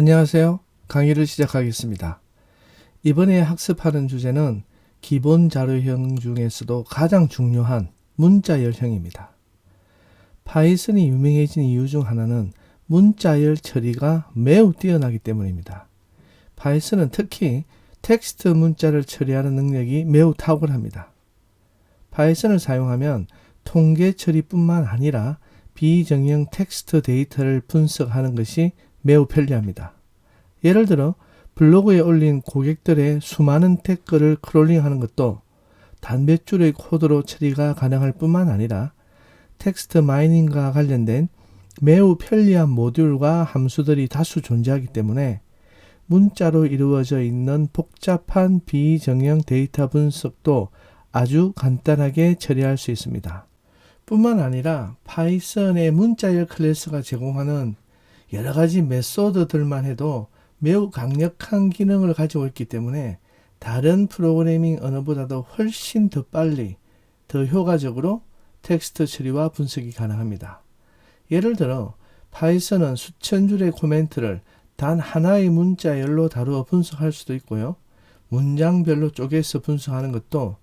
안녕하세요. 강의를 시작하겠습니다. 이번에 학습하는 주제는 기본 자료형 중에서도 가장 중요한 문자열형입니다. 파이썬이 유명해진 이유 중 하나는 문자열 처리가 매우 뛰어나기 때문입니다. 파이썬은 특히 텍스트 문자를 처리하는 능력이 매우 탁월합니다. 파이썬을 사용하면 통계 처리뿐만 아니라 비정형 텍스트 데이터를 분석하는 것이 매우 편리합니다. 예를 들어 블로그에 올린 고객들의 수많은 댓글을 크롤링하는 것도 단 몇 줄의 코드로 처리가 가능할 뿐만 아니라 텍스트 마이닝과 관련된 매우 편리한 모듈과 함수들이 다수 존재하기 때문에 문자로 이루어져 있는 복잡한 비정형 데이터 분석도 아주 간단하게 처리할 수 있습니다. 뿐만 아니라 파이썬의 문자열 클래스가 제공하는 여러 가지 메소드들만 해도 매우 강력한 기능을 가지고 있기 때문에 다른 프로그래밍 언어보다도 훨씬 더 빨리, 더 효과적으로 텍스트 처리와 분석이 가능합니다. 예를 들어 파이썬은 수천 줄의 코멘트를 단 하나의 문자열로 다루어 분석할 수도 있고요. 문장별로 쪼개서 분석하는 것도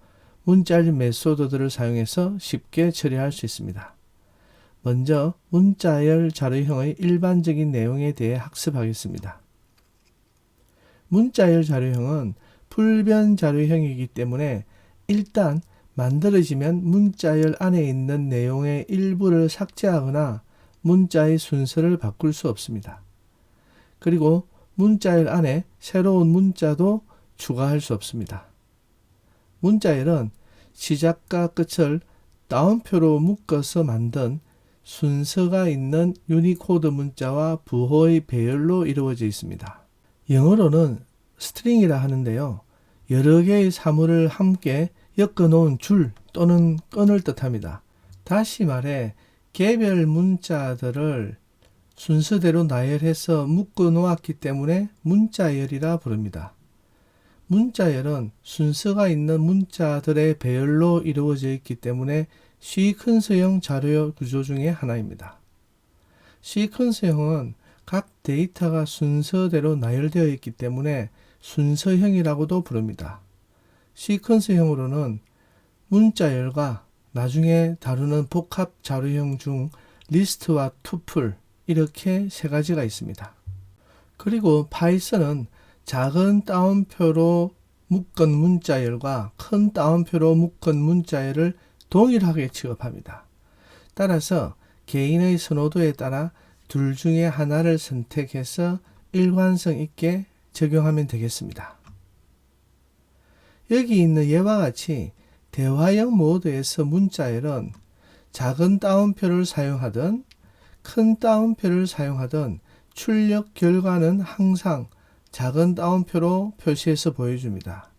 문자열 메소드들을 사용해서 쉽게 처리할 수 있습니다. 먼저 문자열 자료형의 일반적인 내용에 대해 학습하겠습니다. 문자열 자료형은 불변 자료형이기 때문에 일단 만들어지면 문자열 안에 있는 내용의 일부를 삭제하거나 문자의 순서를 바꿀 수 없습니다. 그리고 문자열 안에 새로운 문자도 추가할 수 없습니다. 문자열은 시작과 끝을 따옴표로 묶어서 만든 순서가 있는 유니코드 문자와 부호의 배열로 이루어져 있습니다. 영어로는 스트링이라 하는데요. 여러 개의 사물을 함께 엮어 놓은 줄 또는 끈을 뜻합니다. 다시 말해 개별 문자들을 순서대로 나열해서 묶어 놓았기 때문에 문자열이라 부릅니다. 문자열은 순서가 있는 문자들의 배열로 이루어져 있기 때문에 시퀀스형 자료 구조 중의 하나입니다. 시퀀스형은 각 데이터가 순서대로 나열되어 있기 때문에 순서형이라고도 부릅니다. 시퀀스형으로는 문자열과 나중에 다루는 복합 자료형 중 리스트와 투플 이렇게 세 가지가 있습니다. 그리고 파이썬은 작은 따옴표로 묶은 문자열과 큰 따옴표로 묶은 문자열을 동일하게 취급합니다. 따라서 개인의 선호도에 따라 둘 중에 하나를 선택해서 일관성 있게 적용하면 되겠습니다. 여기 있는 예와 같이 대화형 모드에서 문자열은 작은 따옴표를 사용하든 큰 따옴표를 사용하든 출력 결과는 항상 작은 따옴표로 표시해서 보여줍니다.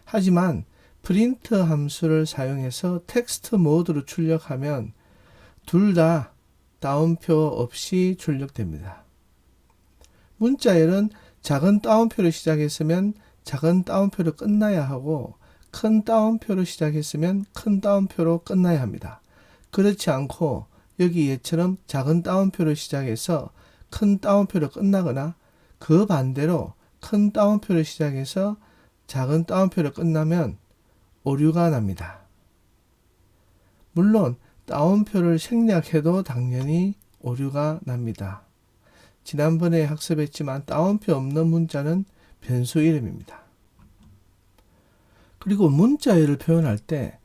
하지만 프린트 함수를 사용해서 텍스트 모드로 출력하면 둘 다 따옴표 없이 출력됩니다. 문자열은 작은 따옴표로 시작했으면 작은 따옴표로 끝나야 하고 큰 따옴표로 시작했으면 큰 따옴표로 끝나야 합니다. 그렇지 않고 여기 얘처럼 작은 따옴표로 시작해서 큰 따옴표로 끝나거나 그 반대로 큰 따옴표로 시작해서 작은 따옴표로 끝나면 오류가 납니다. 물론 따옴표를 생략해도 당연히 오류가 납니다. 지난번에 학습했지만 따옴표 없는 문자는 변수 이름입니다. 그리고 문자열을 표현할 때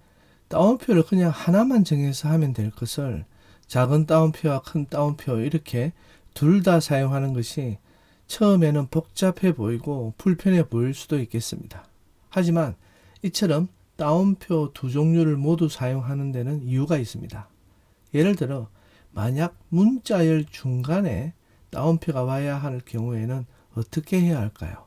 따옴표를 그냥 하나만 정해서 하면 될 것을 작은 따옴표와 큰 따옴표 이렇게 둘 다 사용하는 것이 처음에는 복잡해 보이고 불편해 보일 수도 있겠습니다. 하지만 이처럼 따옴표 두 종류를 모두 사용하는 데는 이유가 있습니다. 예를 들어 만약 문자열 중간에 따옴표가 와야 할 경우에는 어떻게 해야 할까요?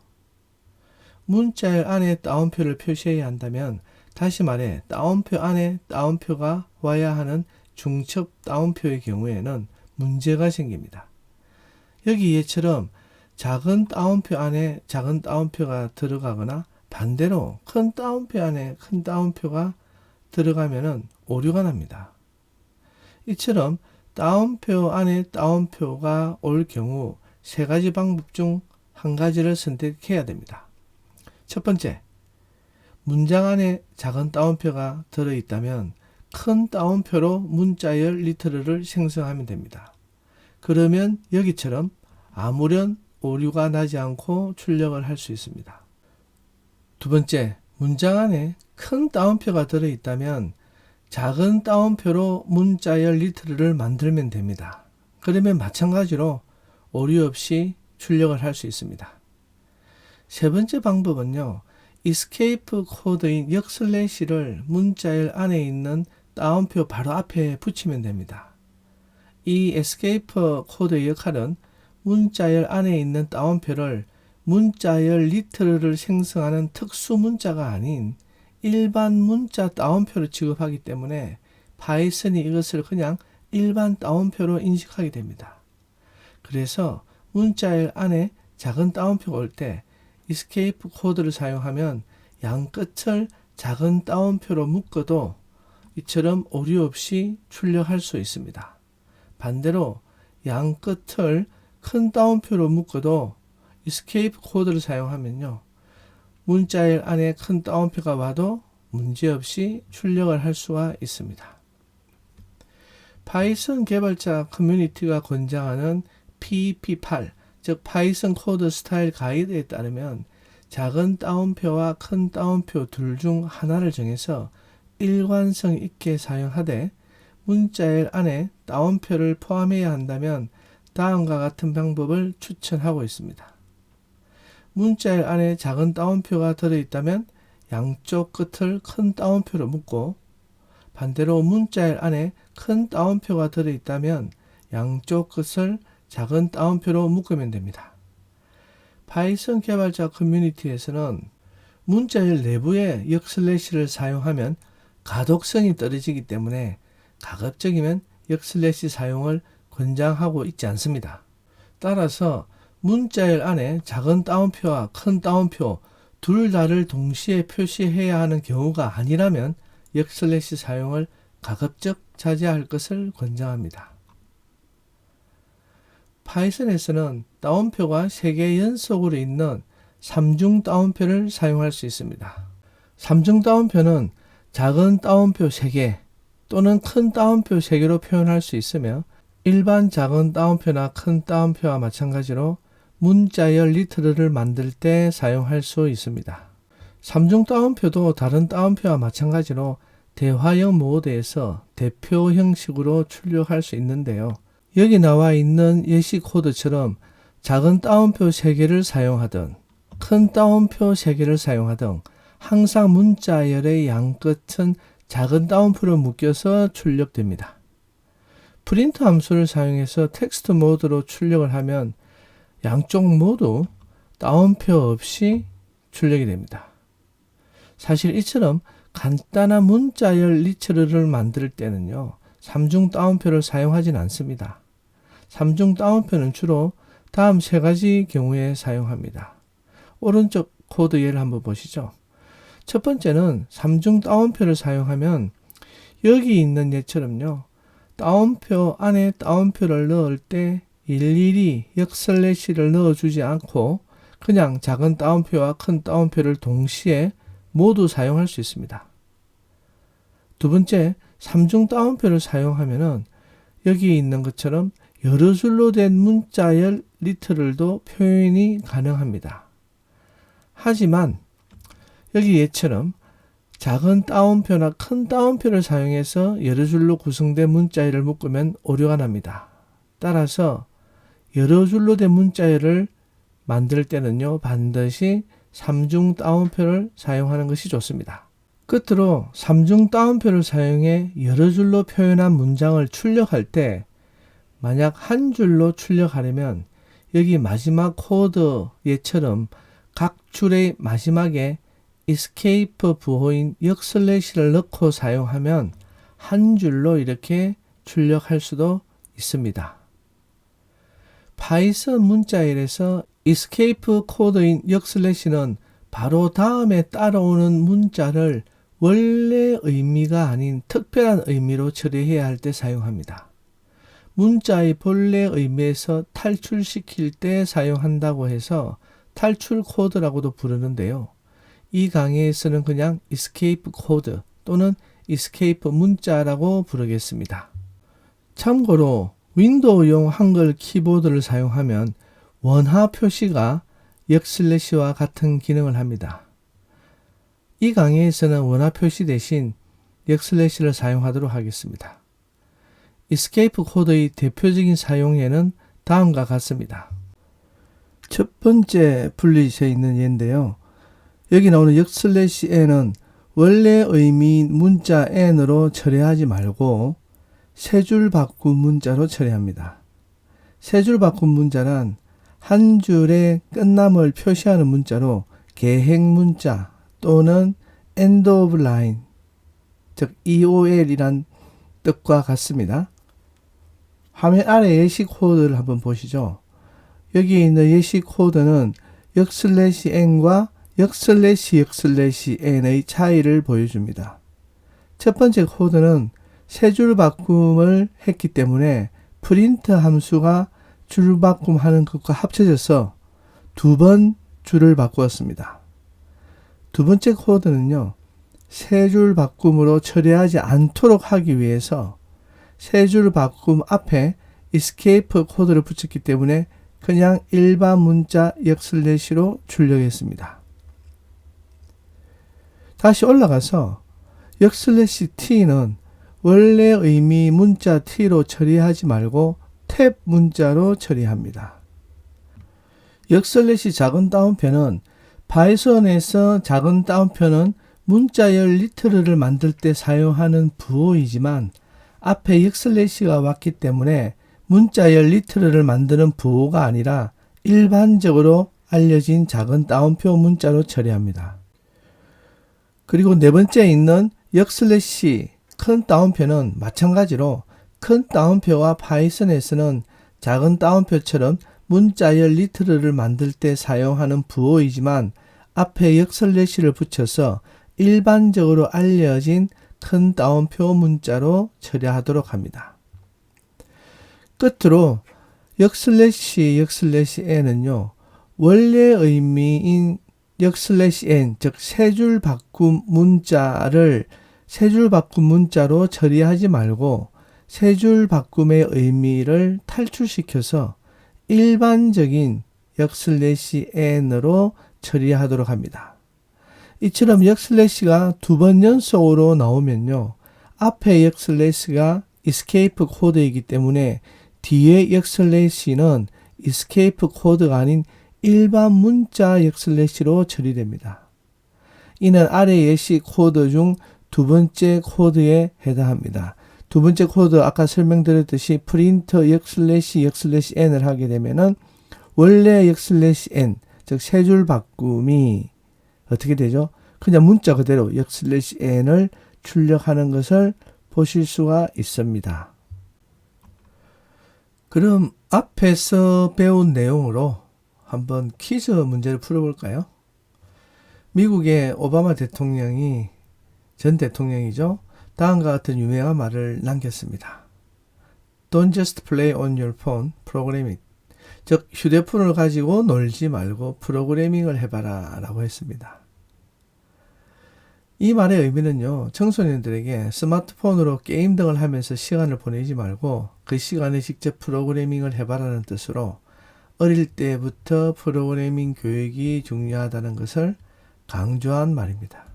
문자열 안에 따옴표를 표시해야 한다면 다시 말해 따옴표 안에 따옴표가 와야 하는 중첩 따옴표의 경우에는 문제가 생깁니다. 여기 얘처럼 작은 따옴표 안에 작은 따옴표가 들어가거나 반대로 큰 따옴표 안에 큰 따옴표가 들어가면 오류가 납니다. 이처럼 따옴표 안에 따옴표가 올 경우 세 가지 방법 중 한 가지를 선택해야 됩니다. 첫 번째, 문장 안에 작은 따옴표가 들어있다면 큰 따옴표로 문자열 리터럴을 생성하면 됩니다. 그러면 여기처럼 아무런 오류가 나지 않고 출력을 할 수 있습니다. 두 번째, 문장 안에 큰 따옴표가 들어있다면 작은 따옴표로 문자열 리터럴을 만들면 됩니다. 그러면 마찬가지로 오류 없이 출력을 할 수 있습니다. 세 번째 방법은요, escape 코드인 역슬래시를 문자열 안에 있는 따옴표 바로 앞에 붙이면 됩니다. 이 escape 코드의 역할은 문자열 안에 있는 따옴표를 문자열 리터럴을 생성하는 특수 문자가 아닌 일반 문자 따옴표로 취급하기 때문에 파이썬이 이것을 그냥 일반 따옴표로 인식하게 됩니다. 그래서 문자열 안에 작은 따옴표가 올 때 escape 코드를 사용하면 양 끝을 작은 따옴표로 묶어도 이처럼 오류 없이 출력할 수 있습니다. 반대로 양 끝을 큰 따옴표로 묶어도 escape 코드를 사용하면요, 문자열 안에 큰 따옴표가 와도 문제없이 출력을 할 수가 있습니다. 파이썬 개발자 커뮤니티가 권장하는 PEP8, 즉 파이썬 코드 스타일 가이드에 따르면 작은 따옴표와 큰 따옴표 둘 중 하나를 정해서 일관성 있게 사용하되 문자열 안에 따옴표를 포함해야 한다면 다음과 같은 방법을 추천하고 있습니다. 문자열 안에 작은 따옴표가 들어있다면 양쪽 끝을 큰 따옴표로 묶고, 반대로 문자열 안에 큰 따옴표가 들어있다면 양쪽 끝을 작은 따옴표로 묶으면 됩니다. 파이썬 개발자 커뮤니티에서는 문자열 내부에 역슬래시를 사용하면 가독성이 떨어지기 때문에 가급적이면 역슬래시 사용을 권장하고 있지 않습니다. 따라서 문자열 안에 작은 따옴표와 큰 따옴표 둘 다를 동시에 표시해야 하는 경우가 아니라면 역슬래시 사용을 가급적 자제할 것을 권장합니다. 파이썬에서는 따옴표가 3개 연속으로 있는 3중 따옴표를 사용할 수 있습니다. 3중 따옴표는 작은 따옴표 3개 또는 큰 따옴표 3개로 표현할 수 있으며 일반 작은 따옴표나 큰 따옴표와 마찬가지로 문자열 리터럴을 만들 때 사용할 수 있습니다. 3중 따옴표도 다른 따옴표와 마찬가지로 대화형 모드에서 대표 형식으로 출력할 수 있는데요. 여기 나와 있는 예시 코드처럼 작은 따옴표 3개를 사용하든 큰 따옴표 3개를 사용하든 항상 문자열의 양 끝은 작은 따옴표로 묶여서 출력됩니다. 프린트 함수를 사용해서 텍스트 모드로 출력을 하면 양쪽 모두 따옴표 없이 출력이 됩니다. 사실 이처럼 간단한 문자열 리터럴을 만들 때는요, 3중 따옴표를 사용하진 않습니다. 3중 따옴표는 주로 다음 3가지 경우에 사용합니다. 오른쪽 코드 예를 한번 보시죠. 첫 번째는 3중 따옴표를 사용하면 여기 있는 예처럼요, 따옴표 안에 따옴표를 넣을 때 일일이 역슬래시를 넣어주지 않고 그냥 작은 따옴표와 큰 따옴표를 동시에 모두 사용할 수 있습니다. 두 번째, 3중 따옴표를 사용하면은 여기 있는 것처럼 여러 줄로 된 문자열 리터럴도 표현이 가능합니다. 하지만 여기 얘처럼 작은 따옴표나 큰 따옴표를 사용해서 여러 줄로 구성된 문자열을 묶으면 오류가 납니다. 따라서 여러 줄로 된 문자열을 만들 때는요, 반드시 3중 따옴표를 사용하는 것이 좋습니다. 끝으로 3중 따옴표를 사용해 여러 줄로 표현한 문장을 출력할 때 만약 한 줄로 출력하려면 여기 마지막 코드 예처럼 각 줄의 마지막에 escape 부호인 역슬래시를 넣고 사용하면 한 줄로 이렇게 출력할 수도 있습니다. 파이썬 문자열에서 escape 코드인 역슬래시는 바로 다음에 따라오는 문자를 원래 의미가 아닌 특별한 의미로 처리해야 할 때 사용합니다. 문자의 본래 의미에서 탈출시킬 때 사용한다고 해서 탈출 코드라고도 부르는데요. 이 강의에서는 그냥 escape 코드 또는 escape 문자라고 부르겠습니다. 참고로 윈도우용 한글 키보드를 사용하면 원화 표시가 역슬래시와 같은 기능을 합니다. 이 강의에서는 원화 표시 대신 역슬래시를 사용하도록 하겠습니다. escape 코드의 대표적인 사용 예는 다음과 같습니다. 첫 번째 분리되어 있는 예인데요. 여기 나오는 역슬래시 n은 원래 의미인 문자 n으로 처리하지 말고 세 줄 바꾼 문자로 처리합니다. 세 줄 바꾼 문자란 한 줄의 끝남을 표시하는 문자로 계획 문자 또는 end of line, 즉 EOL이란 뜻과 같습니다. 화면 아래 예시 코드를 한번 보시죠. 여기 있는 예시 코드는 역슬래시 n과 역슬래시 n의 차이를 보여줍니다. 첫 번째 코드는 세 줄 바꿈을 했기 때문에 프린트 함수가 줄 바꿈하는 것과 합쳐져서 두 번 줄을 바꾸었습니다. 두 번째 코드는요, 세 줄 바꿈으로 처리하지 않도록 하기 위해서 세 줄 바꿈 앞에 escape 코드를 붙였기 때문에 그냥 일반 문자 역슬래시로 출력했습니다. 다시 올라가서 역슬래시 t는 원래 의미 문자 t로 처리하지 말고 탭 문자로 처리합니다. 역슬래시 작은 따옴표는 파이썬에서 작은 따옴표는 문자열 리트럴을 만들 때 사용하는 부호이지만 앞에 역슬래시가 왔기 때문에 문자열 리트럴을 만드는 부호가 아니라 일반적으로 알려진 작은 따옴표 문자로 처리합니다. 그리고 네 번째에 있는 역슬래시 큰 따옴표는 마찬가지로 큰 따옴표와 파이썬에서는 작은 따옴표처럼 문자열 리트럴을 만들 때 사용하는 부호이지만 앞에 역슬래시를 붙여서 일반적으로 알려진 큰 따옴표 문자로 처리하도록 합니다. 끝으로 역슬래시 n은요, 원래 의미인 역슬래시 n, 즉 세 줄 바꿈 문자를 세 줄 바꿈 문자로 처리하지 말고 세 줄 바꿈의 의미를 탈출시켜서 일반적인 역슬래시 n으로 처리하도록 합니다. 이처럼 역슬래시가 두 번 연속으로 나오면요, 앞에 역슬래시가 escape 코드이기 때문에 뒤에 역슬래시는 escape 코드가 아닌 일반 문자 역슬래시로 처리됩니다. 이는 아래 예시 코드 중 두 번째 코드에 해당합니다. 두 번째 코드 아까 설명드렸듯이 프린트 역슬래시 n을 하게 되면은 원래 역슬래시 n, 즉 세 줄 바꿈이 어떻게 되죠? 그냥 문자 그대로 역슬래시 n을 출력하는 것을 보실 수가 있습니다. 그럼 앞에서 배운 내용으로 한번 퀴즈 문제를 풀어볼까요? 미국의 오바마 대통령이 전 대통령이죠. 다음과 같은 유명한 말을 남겼습니다. Don't just play on your phone, program it. 즉 휴대폰을 가지고 놀지 말고 프로그래밍을 해봐라 라고 했습니다. 이 말의 의미는요, 청소년들에게 스마트폰으로 게임 등을 하면서 시간을 보내지 말고 그 시간에 직접 프로그래밍을 해봐라는 뜻으로 어릴 때부터 프로그래밍 교육이 중요하다는 것을 강조한 말입니다.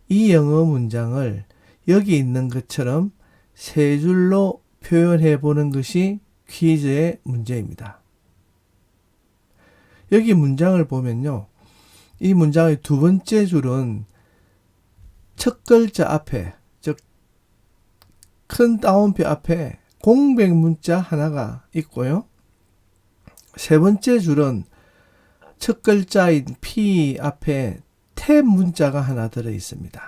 이 영어 문장을 여기 있는 것처럼 세 줄로 표현해 보는 것이 퀴즈의 문제입니다. 여기 문장을 보면요, 이 문장의 두 번째 줄은 첫 글자 앞에, 즉 큰 따옴표 앞에 공백 문자 하나가 있고요. 세 번째 줄은 첫 글자인 P 앞에 탭 문자가 하나 들어 있습니다.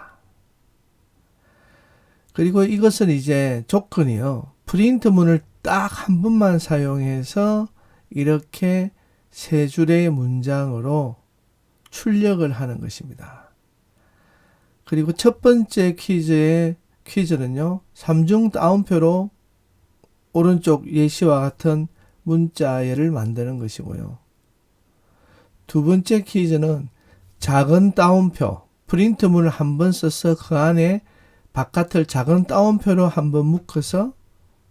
그리고 이것은 이제 조건이요, 프린트문을 딱 한 번만 사용해서 이렇게 세 줄의 문장으로 출력을 하는 것입니다. 그리고 첫 번째 퀴즈는요, 3중 따옴표로 오른쪽 예시와 같은 문자열을 만드는 것이고요. 두 번째 퀴즈는 작은 따옴표, 프린트문을 한번 써서 그 안에 바깥을 작은 따옴표로 한번 묶어서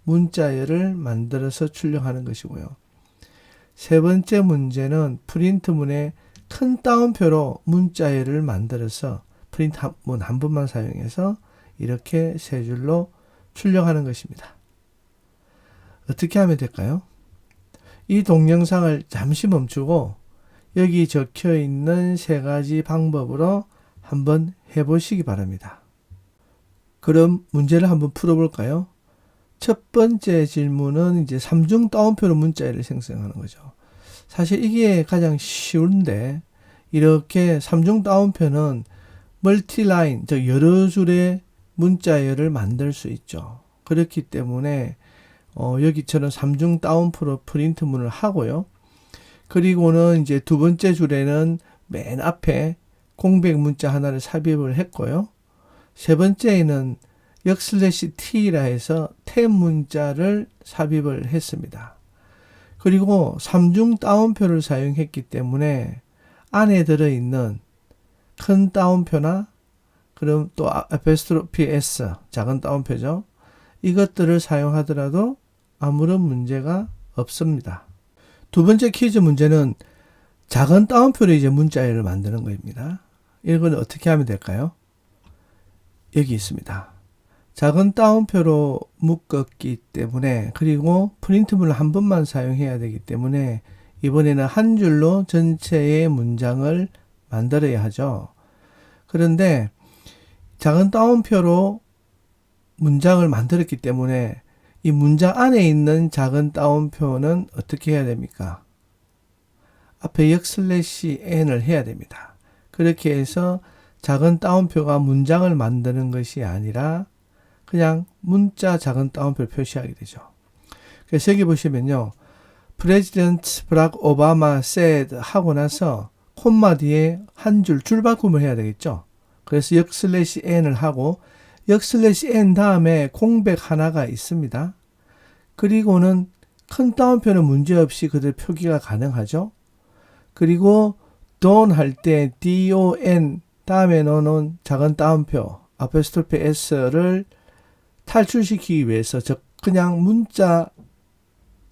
문자열을 만들어서 출력하는 것이고요. 세 번째 문제는 프린트문에 큰 따옴표로 문자열을 만들어서 프린트문 한 번만 사용해서 이렇게 세 줄로 출력하는 것입니다. 어떻게 하면 될까요? 이 동영상을 잠시 멈추고 여기 적혀 있는 세 가지 방법으로 한번 해보시기 바랍니다. 그럼 문제를 한번 풀어볼까요? 첫 번째 질문은 이제 3중 따옴표로 문자열을 생성하는 거죠. 사실 이게 가장 쉬운데 이렇게 3중 따옴표는 멀티라인, 즉 여러 줄의 문자열을 만들 수 있죠. 그렇기 때문에 여기처럼 3중 따옴표로 프린트문을 하고요. 그리고는 이제 두 번째 줄에는 맨 앞에 공백 문자 하나를 삽입을 했고요. 세 번째에는 역/t라 해서 탭 문자를 삽입을 했습니다. 그리고 3중 따옴표를 사용했기 때문에 안에 들어있는 큰 따옴표나 그럼 또 아포스트로피 S, 작은 따옴표죠. 이것들을 사용하더라도 아무런 문제가 없습니다. 두 번째 퀴즈 문제는 작은 따옴표로 이제 문자열을 만드는 겁니다. 이건 어떻게 하면 될까요? 여기 있습니다. 작은 따옴표로 묶었기 때문에 그리고 프린트문을 한 번만 사용해야 되기 때문에 이번에는 한 줄로 전체의 문장을 만들어야 하죠. 그런데 작은 따옴표로 문장을 만들었기 때문에 이 문장 안에 있는 작은 따옴표는 어떻게 해야 됩니까? 앞에 역/n을 해야 됩니다. 그렇게 해서 작은 따옴표가 문장을 만드는 것이 아니라 그냥 문자 작은 따옴표를 표시하게 되죠. 그래서 여기 보시면요. President Barack Obama said 하고 나서 콤마 뒤에 한 줄 바꿈을 해야 되겠죠. 그래서 역/n을 하고 역/n 다음에 공백 하나가 있습니다. 그리고는 큰 따옴표는 문제없이 그대로 표기가 가능하죠. 그리고 don't 할 때 don 다음에 넣는 작은 따옴표 아포스트로피 s를 탈출시키기 위해서 즉 그냥 문자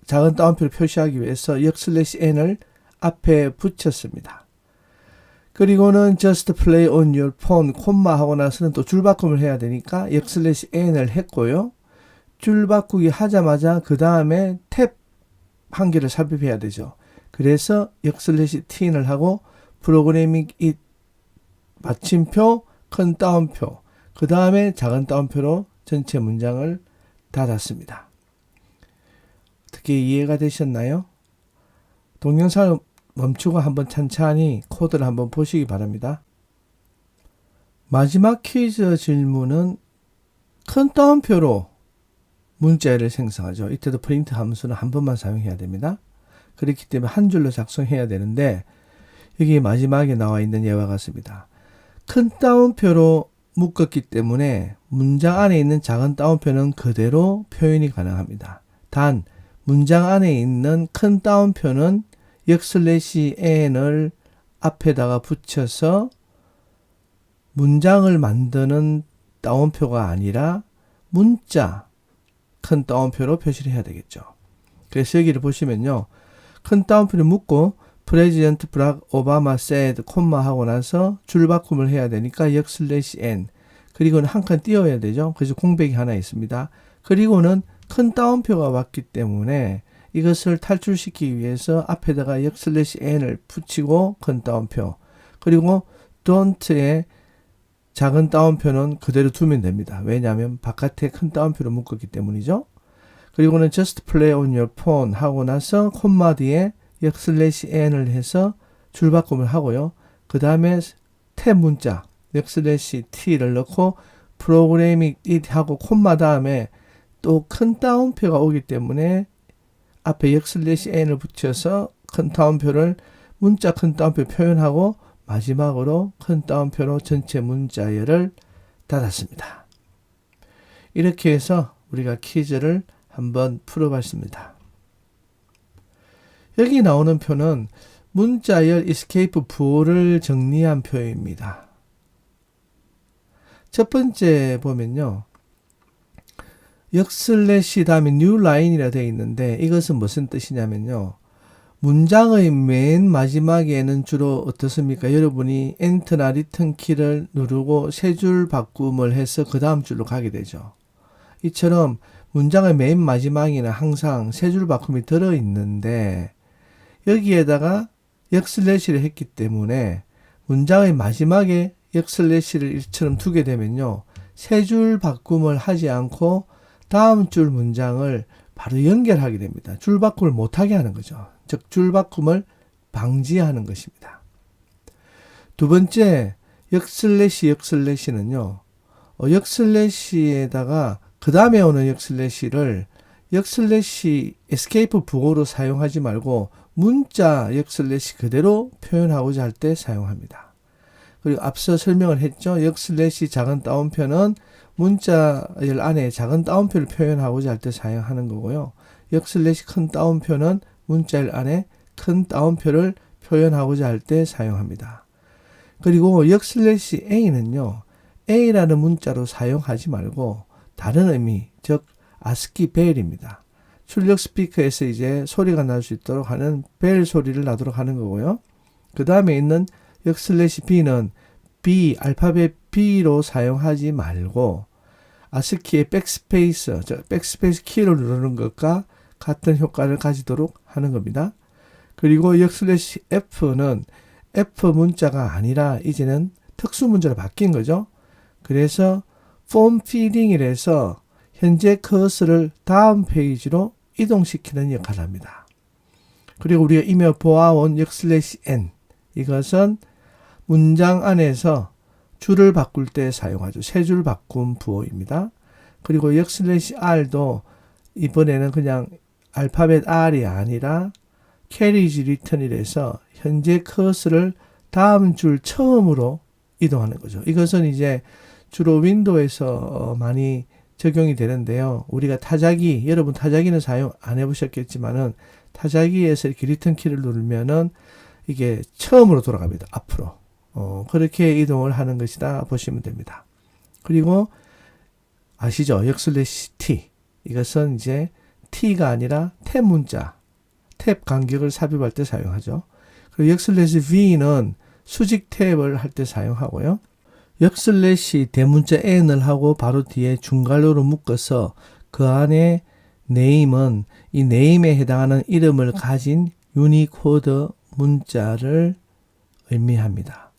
작은 따옴표를 표시하기 위해서 역/n을 앞에 붙였습니다. 그리고는 just play on your phone 콤마 하고 나서는 또 줄바꿈을 해야 되니까 역/n을 했고요. 줄바꾸기 하자마자 그 다음에 탭 한 개를 삽입해야 되죠. 그래서 역/t를 하고 프로그래밍 it 마침표 큰 따옴표 그 다음에 작은 따옴표로 전체 문장을 닫았습니다. 어떻게 이해가 되셨나요? 동영상을 멈추고 한번 찬찬히 코드를 한번 보시기 바랍니다. 마지막 퀴즈 질문은 큰 따옴표로 문자열을 생성하죠. 이때도 프린트 함수는 한 번만 사용해야 됩니다. 그렇기 때문에 한 줄로 작성해야 되는데 여기 마지막에 나와 있는 예와 같습니다. 큰 따옴표로 묶었기 때문에 문장 안에 있는 작은 따옴표는 그대로 표현이 가능합니다. 단 문장 안에 있는 큰 따옴표는 역/n을 앞에다가 붙여서 문장을 만드는 따옴표가 아니라 문자 큰 따옴표로 표시를 해야 되겠죠. 그래서 여기를 보시면요. 큰 따옴표를 묶고 President Barack Obama said 콤마 하고 나서 줄바꿈을 해야 되니까 역/n 그리고는 한 칸 띄워야 되죠. 그래서 공백이 하나 있습니다. 그리고는 큰 따옴표가 왔기 때문에 이것을 탈출시키기 위해서 앞에다가 역/n을 붙이고 큰 따옴표 그리고 don't에 작은 따옴표는 그대로 두면 됩니다. 왜냐하면 바깥에 큰 따옴표로 묶었기 때문이죠. 그리고는 just play on your phone 하고 나서 콤마 뒤에 역/n을 해서 줄바꿈을 하고요. 그 다음에 탭 문자 역/t를 넣고 프로그래밍 it 하고 콤마 다음에 또 큰 따옴표가 오기 때문에 앞에 역/n을 붙여서 큰 따옴표를 문자 큰 따옴표 표현하고 마지막으로 큰 따옴표로 전체 문자열을 닫았습니다. 이렇게 해서 우리가 퀴즈를 한번 풀어봤습니다. 여기 나오는 표는 문자열 escape 부호를 정리한 표입니다. 첫 번째 보면요. 역슬래시 다음에 new line이라 되어 있는데 이것은 무슨 뜻이냐면요. 문장의 맨 마지막에는 주로 어떻습니까? 여러분이 엔터나 리턴 키를 누르고 세 줄 바꿈을 해서 그 다음 줄로 가게 되죠. 이처럼 문장의 맨 마지막에는 항상 세 줄 바꿈이 들어있는데 여기에다가 역슬래시를 했기 때문에 문장의 마지막에 역슬래시를 이처럼 두게 되면요. 세 줄 바꿈을 하지 않고 다음 줄 문장을 바로 연결하게 됩니다. 줄 바꿈을 못하게 하는 거죠. 즉, 줄 바꿈을 방지하는 것입니다. 두 번째, 역슬래시는요. 역슬래시에다가 그 다음에 오는 역슬래시를 역슬래시 에스케이프 부호로 사용하지 말고 문자 역슬래시 그대로 표현하고자 할 때 사용합니다. 그리고 앞서 설명을 했죠. 역슬래시 작은 따옴표는 문자열 안에 작은 따옴표를 표현하고자 할 때 사용하는 거고요. 역슬래시 큰 따옴표는 문자열 안에 큰 따옴표를 표현하고자 할 때 사용합니다. 그리고 역슬래시 A는요. A라는 문자로 사용하지 말고 다른 의미, 즉 아스키 벨입니다. 출력 스피커에서 이제 소리가 날 수 있도록 하는 벨 소리를 나도록 하는 거고요. 그 다음에 있는 역슬래시 B는 B, 알파벳 B로 사용하지 말고 아스키의 백스페이스, 백스페이스 키를 누르는 것과 같은 효과를 가지도록 하는 겁니다. 그리고 역슬래시 F는 F 문자가 아니라 이제는 특수 문자로 바뀐 거죠. 그래서 폼 피딩이라서 현재 커서를 다음 페이지로 이동시키는 역할을 합니다. 그리고 우리가 이미 보아온 역슬래시 N, 이것은 문장 안에서 줄을 바꿀 때 사용하죠. 세 줄 바꿈 부호입니다. 그리고 역슬래시 R도 이번에는 그냥 알파벳 R이 아니라 carriage return이라서 현재 커서를 다음 줄 처음으로 이동하는 거죠. 이것은 이제 주로 윈도우에서 많이 적용이 되는데요. 우리가 타자기, 여러분 타자기는 사용 안 해보셨겠지만은 타자기에서 이렇게 리턴 키를 누르면은 이게 처음으로 돌아갑니다. 앞으로. 그렇게 이동을 하는 것이다 보시면 됩니다. 그리고 아시죠? 역슬래시 T. 이것은 이제 T가 아니라 탭 문자, 탭 간격을 삽입할 때 사용하죠. 그리고 역슬래시 V는 수직 탭을 할 때 사용하고요. 역슬래시 대문자 N을 하고 바로 뒤에 중괄호로 묶어서 그 안에 name은 이 name에 해당하는 이름을 가진 유니코드 문자를 의미합니다.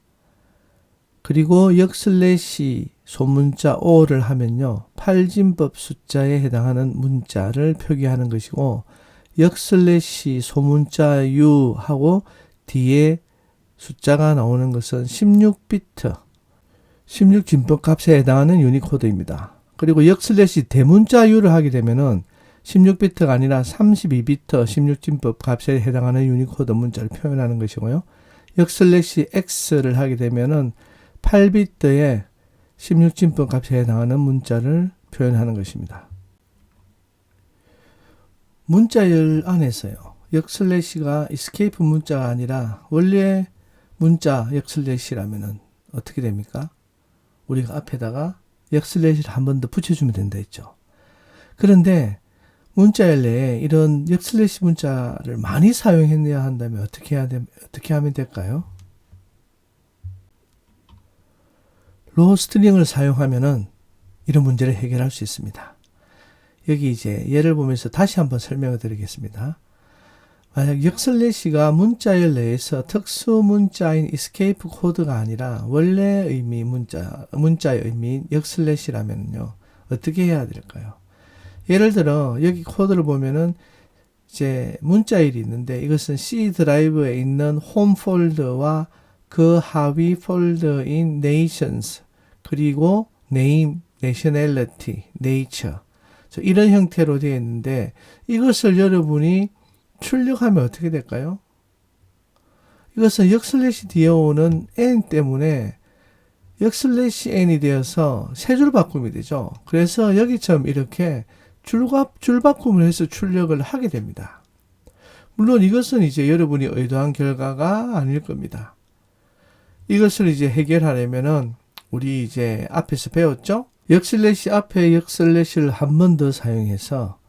그리고 역슬래시 소문자 O를 하면요. 팔진법 숫자에 해당하는 문자를 표기하는 것이고 역슬래시 소문자 U 하고 뒤에 숫자가 나오는 것은 16비트 16진법 값에 해당하는 유니코드입니다. 그리고 역슬래시 대문자 U를 하게 되면은 16비트가 아니라 32비트 16진법 값에 해당하는 유니코드 문자를 표현하는 것이고요. 역슬래시 X를 하게 되면은 8비트의 16진법 값에 해당하는 문자를 표현하는 것입니다. 문자열 안에서요. 역슬래시가 escape 문자가 아니라 원래 문자 역슬래시라면은 어떻게 됩니까? 우리가 앞에다가 역슬래시를 한 번 더 붙여주면 된다 했죠. 그런데 문자열 내에 이런 역슬래시 문자를 많이 사용해야 한다면 어떻게 하면 될까요? 로 스트링을 사용하면은 이런 문제를 해결할 수 있습니다. 여기 이제 예를 보면서 다시 한번 설명을 드리겠습니다. 만약 역슬래시가 문자열 내에서 특수 문자인 escape 코드가 아니라 원래 의미 문자의 의미인 역슬래시라면요. 어떻게 해야 될까요? 예를 들어 여기 코드를 보면은 이제 문자열이 있는데 이것은 C 드라이브에 있는 홈 폴더와 그 하위 폴더인 nations 그리고 name, nationality, nature 이런 형태로 되어 있는데 이것을 여러분이 출력하면 어떻게 될까요? 이것은 역슬래시 뒤에 오는 n 때문에 역슬래시 n이 되어서 세 줄 바꿈이 되죠. 그래서 여기처럼 이렇게 줄바꿈을 해서 출력을 하게 됩니다. 물론 이것은 이제 여러분이 의도한 결과가 아닐 겁니다. 이것을 이제 해결하려면은 우리 이제 앞에서 배웠죠? 역슬래시 앞에 역슬래시를 한 번 더 사용해서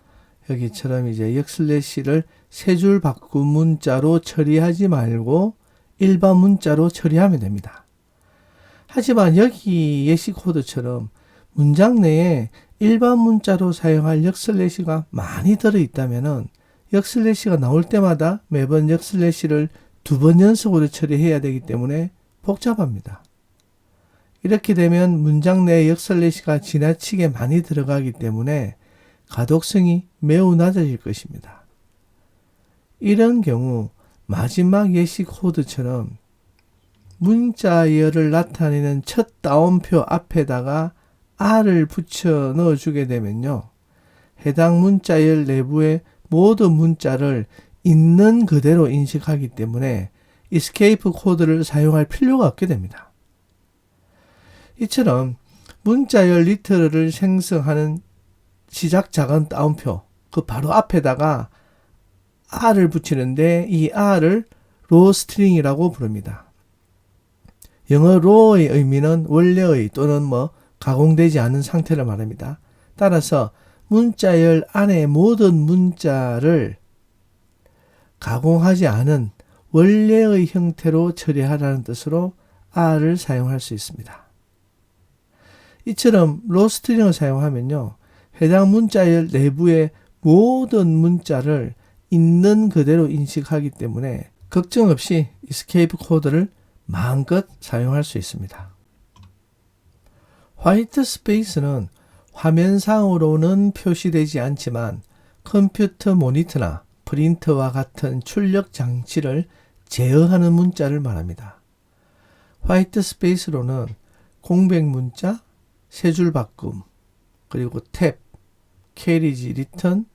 여기처럼 이제 역슬래시를 세 줄 바꿈 문자로 처리하지 말고 일반 문자로 처리하면 됩니다. 하지만 여기 예시 코드처럼 문장 내에 일반 문자로 사용할 역슬래시가 많이 들어있다면은 역슬래시가 나올 때마다 매번 역슬래시를 2번 연속으로 처리해야 되기 때문에 복잡합니다. 이렇게 되면 문장 내에 역슬래시가 지나치게 많이 들어가기 때문에 가독성이 매우 낮아질 것입니다. 이런 경우 마지막 예시 코드처럼 문자열을 나타내는 첫 따옴표 앞에다가 R을 붙여 넣어주게 되면요. 해당 문자열 내부의 모든 문자를 있는 그대로 인식하기 때문에 escape 코드를 사용할 필요가 없게 됩니다. 이처럼 문자열 리터럴을 생성하는 시작 작은 따옴표, 그 바로 앞에다가 R을 붙이는데 이 R을 raw string이라고 부릅니다. 영어 raw의 의미는 원래의 또는 가공되지 않은 상태를 말합니다. 따라서 문자열 안에 모든 문자를 가공하지 않은 원래의 형태로 처리하라는 뜻으로 R을 사용할 수 있습니다. 이처럼 raw string을 사용하면요. 해당 문자열 내부의 모든 문자를 있는 그대로 인식하기 때문에 걱정 없이 escape 코드를 마음껏 사용할 수 있습니다. 화이트 스페이스는 화면상으로는 표시되지 않지만 컴퓨터 모니터나 프린터와 같은 출력 장치를 제어하는 문자를 말합니다. 화이트 스페이스로는 공백 문자, 세 줄 바꿈, 그리고 탭, 캐리지, 리턴,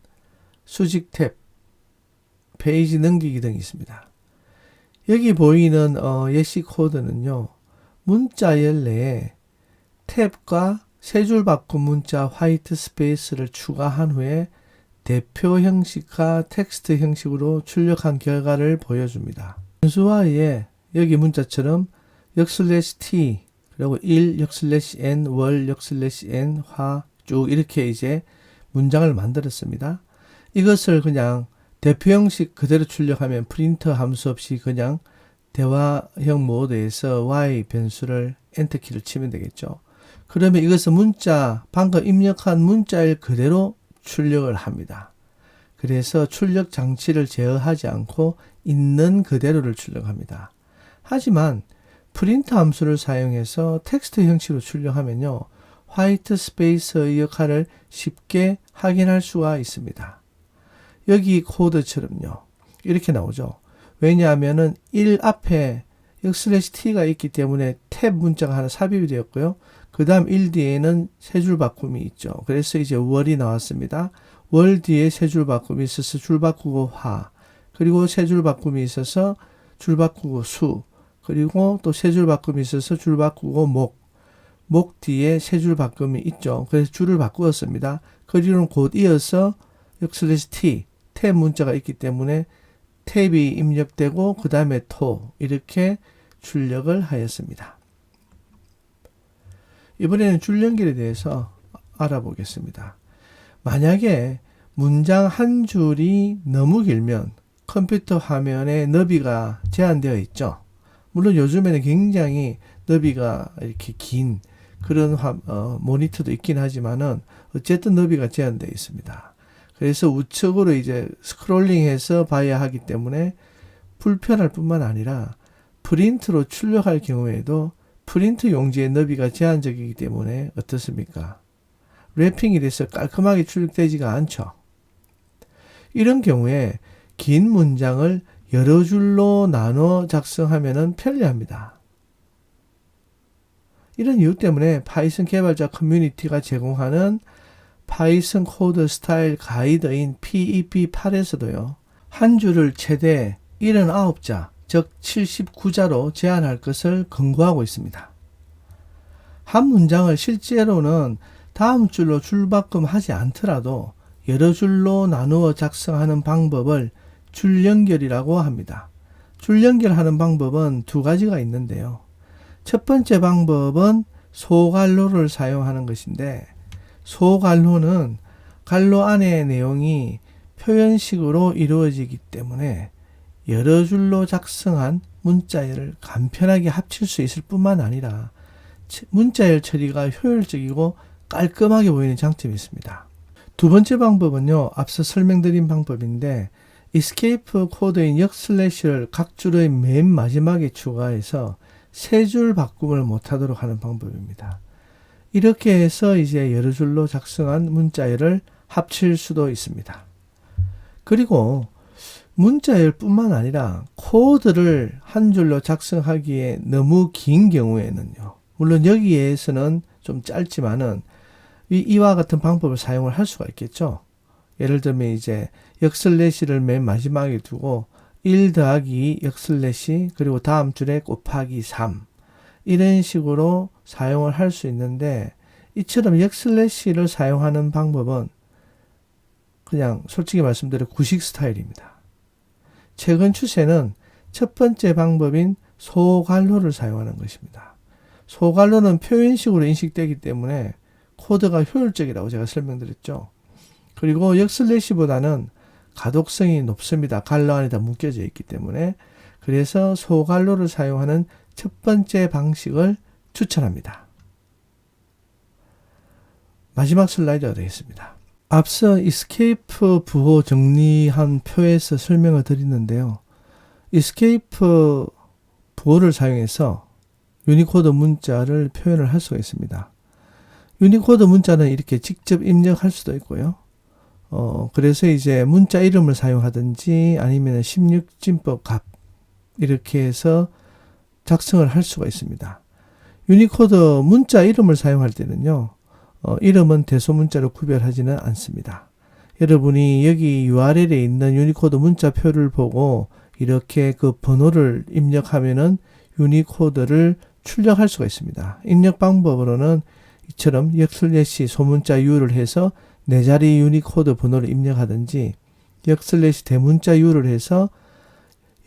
수직 탭, 페이지 넘기기 등이 있습니다. 여기 보이는 예시 코드는요. 문자열 내에 탭과 세 줄 바꿈 문자 화이트 스페이스를 추가한 후에 대표 형식과 텍스트 형식으로 출력한 결과를 보여줍니다. 순수화에 여기 문자처럼 역/t 그리고 1 역/n 월 역/n 화 쭉 이렇게 이제 문장을 만들었습니다. 이것을 그냥 대표 형식 그대로 출력하면 프린터 함수 없이 그냥 대화형 모드에서 y 변수를 엔터키를 치면 되겠죠. 그러면 이것은 방금 입력한 문자일 그대로 출력을 합니다. 그래서 출력 장치를 제어하지 않고 있는 그대로를 출력합니다. 하지만 프린트 함수를 사용해서 텍스트 형식으로 출력하면요. 화이트 스페이스의 역할을 쉽게 확인할 수가 있습니다. 여기 코드처럼요. 이렇게 나오죠. 왜냐하면은 1 앞에 역/t가 있기 때문에 탭 문자가 하나 삽입이 되었고요. 그 다음 1 뒤에는 세 줄 바꿈이 있죠. 그래서 이제 월이 나왔습니다. 월 뒤에 세 줄 바꿈이 있어서 줄 바꾸고 화, 그리고 세 줄 바꿈이 있어서 줄 바꾸고 수, 그리고 또 세 줄 바꿈이 있어서 줄 바꾸고 목 뒤에 세 줄 바꿈이 있죠. 그래서 줄을 바꾸었습니다. 그리고는 곧 이어서 역/t, 탭 문자가 있기 때문에 탭이 입력되고 그 다음에 토 이렇게 출력을 하였습니다. 이번에는 줄 연결에 대해서 알아보겠습니다. 만약에 문장 한 줄이 너무 길면 컴퓨터 화면에 너비가 제한되어 있죠. 물론 요즘에는 굉장히 너비가 이렇게 긴 그런 모니터도 있긴 하지만은 어쨌든 너비가 제한되어 있습니다. 그래서 우측으로 이제 스크롤링해서 봐야 하기 때문에 불편할 뿐만 아니라 프린트로 출력할 경우에도 프린트 용지의 너비가 제한적이기 때문에 어떻습니까? 랩핑이 돼서 깔끔하게 출력되지가 않죠. 이런 경우에 긴 문장을 여러 줄로 나눠 작성하면 편리합니다. 이런 이유 때문에 파이썬 개발자 커뮤니티가 제공하는 파이썬 코드 스타일 가이드인 PEP8에서도요. 한 줄을 최대 79자, 즉 79자로 제한할 것을 권고하고 있습니다. 한 문장을 실제로는 다음 줄로 줄바꿈하지 않더라도 여러 줄로 나누어 작성하는 방법을 줄연결이라고 합니다. 줄연결하는 방법은 두 가지가 있는데요. 첫 번째 방법은 소갈로를 사용하는 것인데, 소갈로는 갈로 안의 내용이 표현식으로 이루어지기 때문에 여러 줄로 작성한 문자열을 간편하게 합칠 수 있을 뿐만 아니라 문자열 처리가 효율적이고 깔끔하게 보이는 장점이 있습니다. 두 번째 방법은요, 앞서 설명드린 방법인데 escape 코드인 역슬래시를 각 줄의 맨 마지막에 추가해서 세 줄 바꿈을 못하도록 하는 방법입니다. 이렇게 해서 이제 여러 줄로 작성한 문자열을 합칠 수도 있습니다. 그리고 문자열 뿐만 아니라 코드를 한 줄로 작성하기에 너무 긴 경우에는요, 물론 여기에서는 좀 짧지만은 이와 같은 방법을 사용을 할 수가 있겠죠. 예를 들면 이제 역슬래시를 맨 마지막에 두고 1 더하기 역슬래시 그리고 다음 줄에 곱하기 3 이런 식으로 사용을 할 수 있는데, 이처럼 역슬래시를 사용하는 방법은 그냥 솔직히 말씀드려 구식 스타일입니다. 최근 추세는 첫 번째 방법인 소갈로를 사용하는 것입니다. 소갈로는 표현식으로 인식되기 때문에 코드가 효율적이라고 제가 설명드렸죠. 그리고 역슬래시보다는 가독성이 높습니다. 갈로 안에다 묶여져 있기 때문에. 그래서 소갈로를 사용하는 첫 번째 방식을 추천합니다. 마지막 슬라이드가 되겠습니다. 앞서 escape 부호 정리한 표에서 설명을 드리는데요. escape 부호를 사용해서 유니코드 문자를 표현을 할 수가 있습니다. 유니코드 문자는 이렇게 직접 입력할 수도 있고요. 그래서 이제 문자 이름을 사용하든지 아니면 16진법 값 이렇게 해서 작성을 할 수가 있습니다. 유니코드 문자 이름을 사용할 때는요, 이름은 대소문자로 구별하지는 않습니다. 여러분이 여기 URL에 있는 유니코드 문자표를 보고 이렇게 그 번호를 입력하면은 유니코드를 출력할 수가 있습니다. 입력 방법으로는 이처럼 역슬래시 소문자 U를 해서 4자리 유니코드 번호를 입력하든지 역슬래시 대문자 U를 해서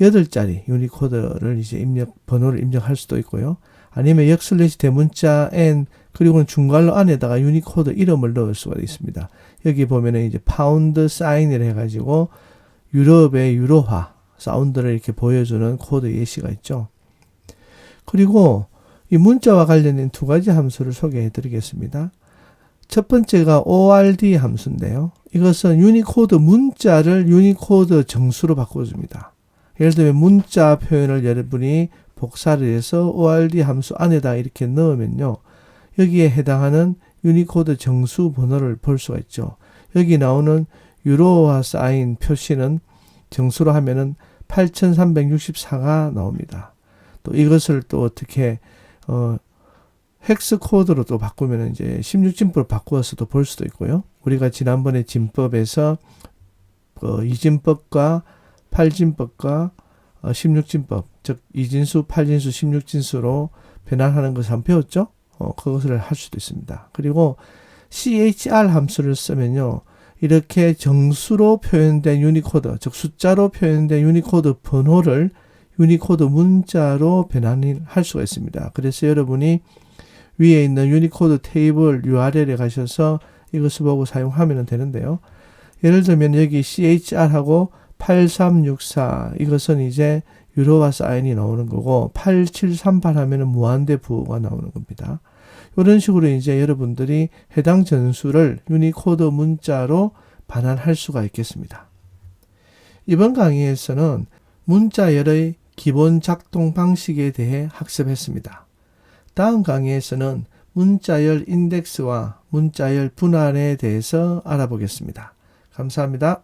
8자리 유니코드를 이제 번호를 입력할 수도 있고요. 아니면 역슬래시 대문자 N 그리고는 중괄호 안에다가 유니코드 이름을 넣을 수가 있습니다. 여기 보면은 이제 파운드 사인을 해가지고 유럽의 유로화 사운드를 이렇게 보여주는 코드 예시가 있죠. 그리고 이 문자와 관련된 두 가지 함수를 소개해 드리겠습니다. 첫 번째가 ORD 함수인데요. 이것은 유니코드 문자를 유니코드 정수로 바꿔줍니다. 예를 들면 문자 표현을 여러분이 복사를 해서 ORD 함수 안에다 이렇게 넣으면요, 여기에 해당하는 유니코드 정수 번호를 볼 수가 있죠. 여기 나오는 유로화 사인 표시는 정수로 하면은 8364가 나옵니다. 또 이것을 또 어떻게 헥스 코드로 또 바꾸면 이제 16진법을 바꾸어서도 볼 수도 있고요. 우리가 지난번에 진법에서 2진법과 8진법과 16진법, 즉 2진수, 8진수, 16진수로 변환하는 것을 한번 배웠죠. 그것을 할 수도 있습니다. 그리고 CHR 함수를 쓰면요, 이렇게 정수로 표현된 유니코드, 즉 숫자로 표현된 유니코드 번호를 유니코드 문자로 변환할 수가 있습니다. 그래서 여러분이 위에 있는 유니코드 테이블 URL에 가셔서 이것을 보고 사용하면 되는데요. 예를 들면 여기 CHR하고 8364 이것은 이제 유로화 사인이 나오는 거고 8738 하면은 무한대 부호가 나오는 겁니다. 이런 식으로 이제 여러분들이 해당 전수를 유니코드 문자로 반환할 수가 있겠습니다. 이번 강의에서는 문자열의 기본 작동 방식에 대해 학습했습니다. 다음 강의에서는 문자열 인덱스와 문자열 분할에 대해서 알아보겠습니다. 감사합니다.